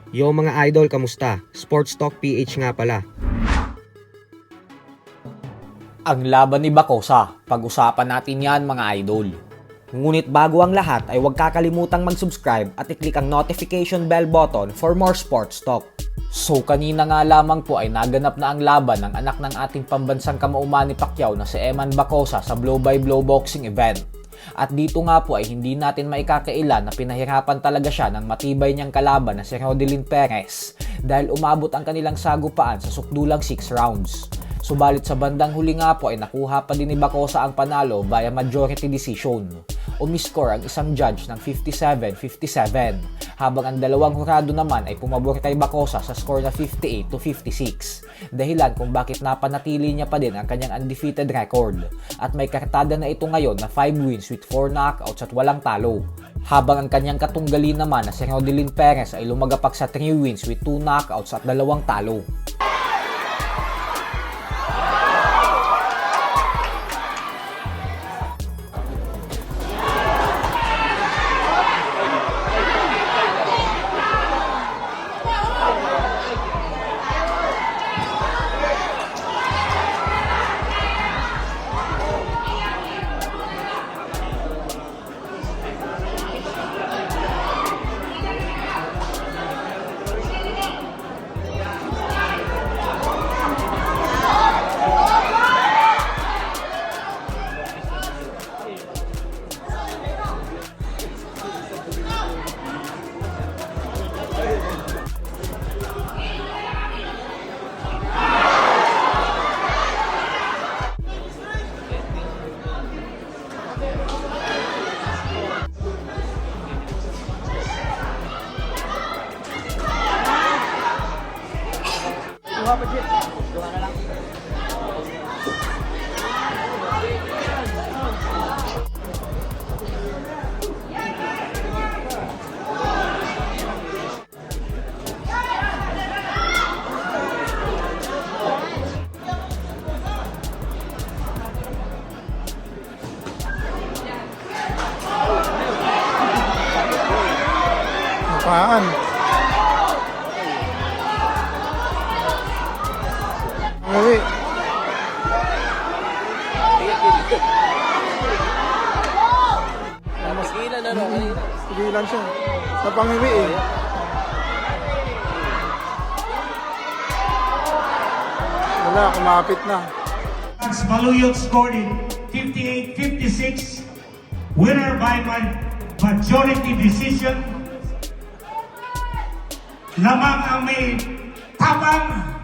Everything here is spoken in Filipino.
Yo mga idol, kamusta? Sports Talk PH nga pala. Ang laban ni Bacosa, pag-usapan natin yan mga idol. Ngunit bago ang lahat ay huwag kakalimutang mag-subscribe at i-click ang notification bell button for more sports talk. So kanina nga lamang po ay naganap na ang laban ng anak ng ating pambansang kamauman ni Pacquiao na si Eman Bacosa sa blow-by-blow boxing event. At dito nga po ay hindi natin maikakaila na pinahirapan talaga siya ng matibay niyang kalaban na si Rodelin Perez dahil umabot ang kanilang sagupaan sa sukdulang 6 rounds. Subalit sa bandang huli nga po ay nakuha pa din ni Bacosa ang panalo via majority decision. Umiscore ang isang judge ng 57-57 habang ang dalawang hurado naman ay pumabor kay Bacosa sa score na 58-56. Dahilan kung bakit napanatili niya pa din ang kanyang undefeated record at may kartada na ito ngayon na 5 wins with 4 knockouts at walang talo. Habang ang kanyang katunggali naman na si Rodelin Perez ay lumagapak sa 3 wins with 2 knockouts at 2 talo. Paan? Ngawi. Tigilan na kanina. Tigilan siya. Sa pangiwi eh. Wala, kumapit na. Maluyot scored it 58-56. Winner by majority decision. Lamang ang may tabang